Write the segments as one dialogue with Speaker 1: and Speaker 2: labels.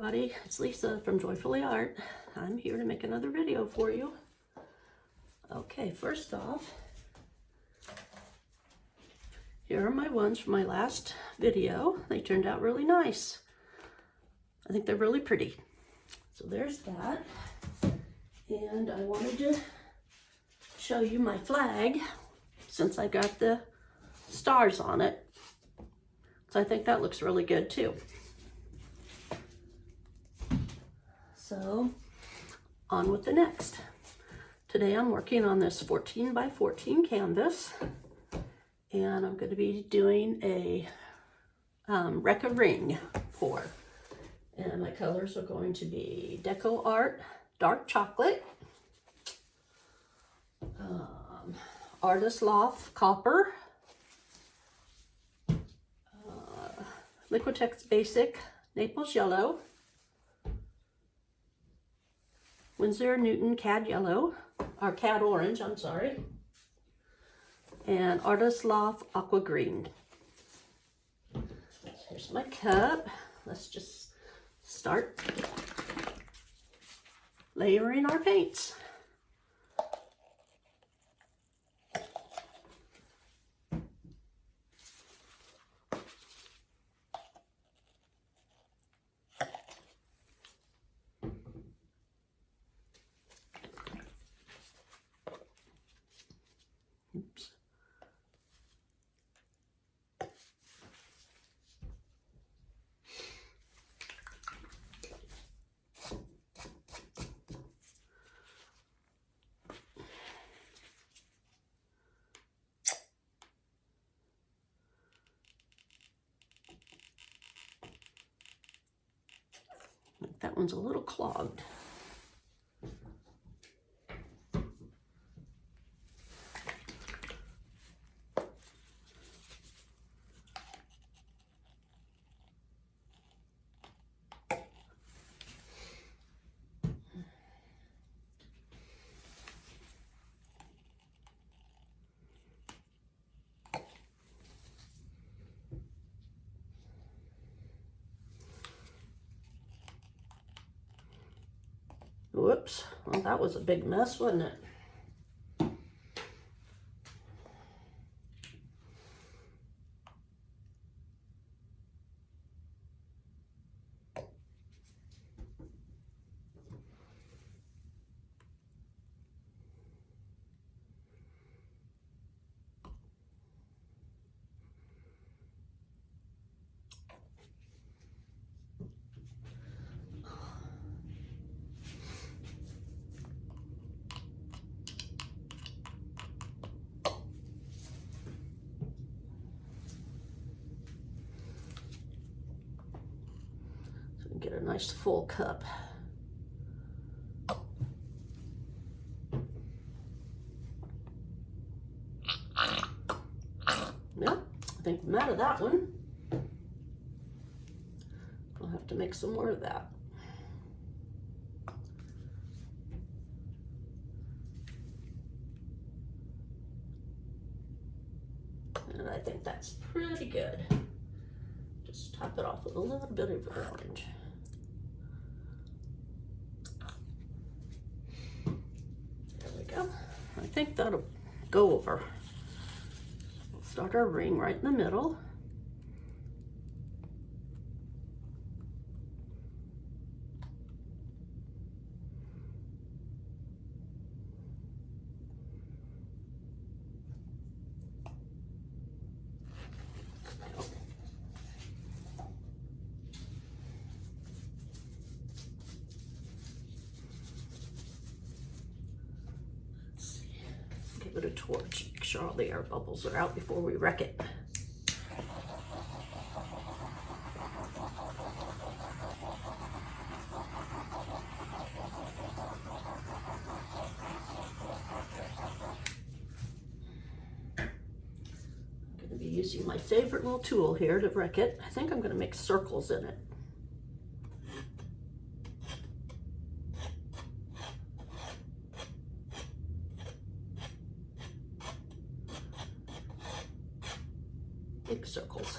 Speaker 1: everybody, it's Lisa from Joyfully Art. I'm here to make another video for you. Okay, first off, here are my ones from my last video. They turned out really nice. I think they're really pretty. So there's that. And I wanted to show you my flag since I got the stars on it. So I think that looks really good too. So on with the next. Today I'm working on this 14 by 14 canvas, and I'm going to be doing a wreck a ring for. And my colors are going to be Deco Art Dark Chocolate, Artist Loft Copper, Liquitex Basic Naples Yellow, Winsor Newton Cad Yellow, or Cad Orange, I'm sorry, and Artist Loft Aqua Green. Here's my cup. Let's just start layering our paints. Oops. That one's a little clogged. Whoops, well, that was a big mess, wasn't it? Get a nice full cup. Yeah, I think I'm out of that one. I'll have to make some more of that. And I think that's pretty good. Just top it off with a little bit of orange. I think that'll go over. We'll start our ring right in the middle. Give it a torch, make sure all the air bubbles are out before we wreck it. I'm going to be using my favorite little tool here to wreck it. I think I'm going to make circles in it. Big circles.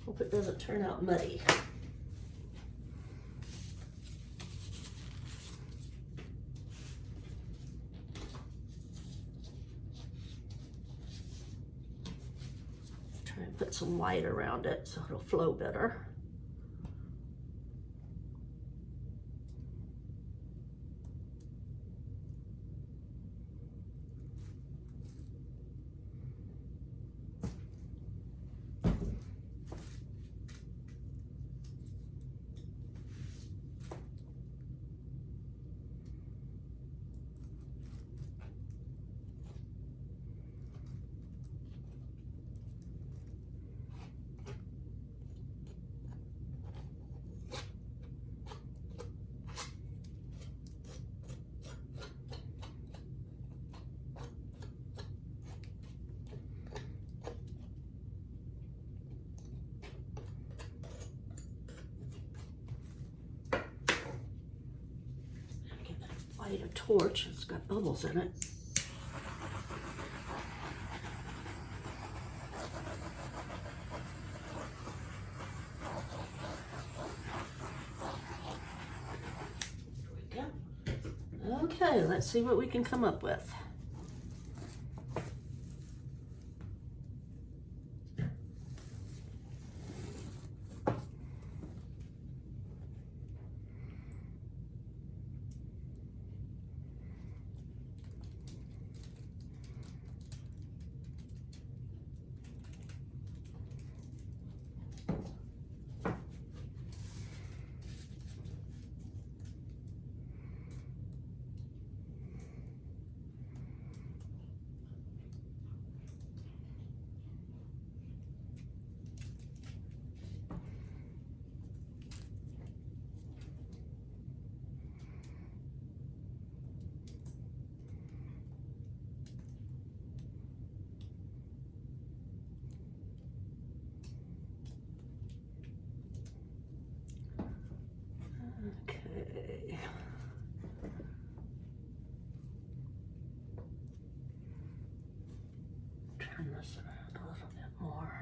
Speaker 1: Hope it doesn't turn out muddy. Try and put some white around it so it'll flow better. A torch, it's got bubbles in it. There we go. Okay, let's see what we can come up with. Okay. Turn this around a little bit more.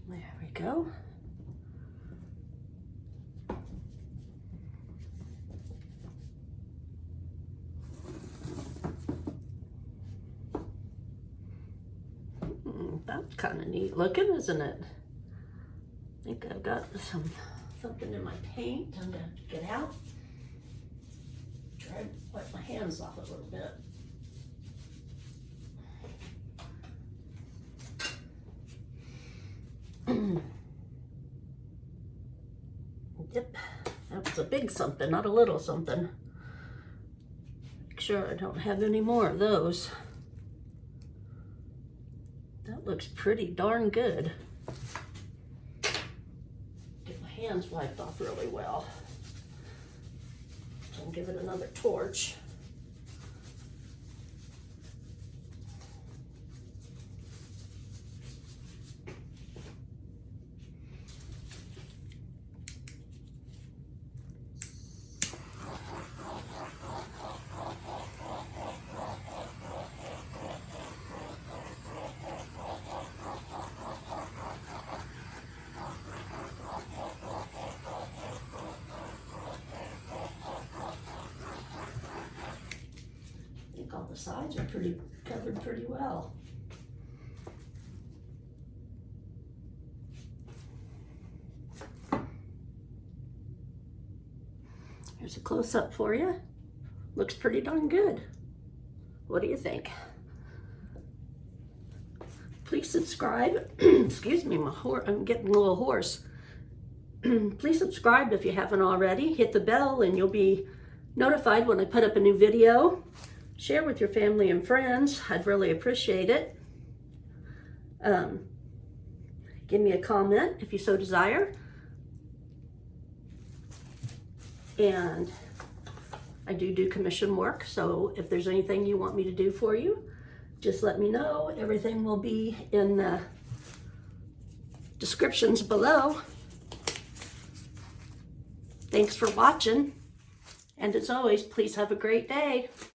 Speaker 1: There we go. That's kind of neat looking, isn't it? I think I've got something in my paint I'm going to get out. Try to wipe my hands off a little bit. Yep, that's a big something, not a little something. Make sure I don't have any more of those. That looks pretty darn good. Get my hands wiped off really well. So I'll give it another torch. All the sides are covered pretty well. Here's a close-up for you. Looks pretty darn good. What do you think? Please subscribe. Excuse me, I'm getting a little hoarse. Please subscribe if you haven't already. Hit the bell and you'll be notified when I put up a new video. Share with your family and friends. I'd really appreciate it. Give me a comment if you so desire. And I do commission work, so if there's anything you want me to do for you, just let me know. Everything will be in the descriptions below. Thanks for watching. And as always, please have a great day.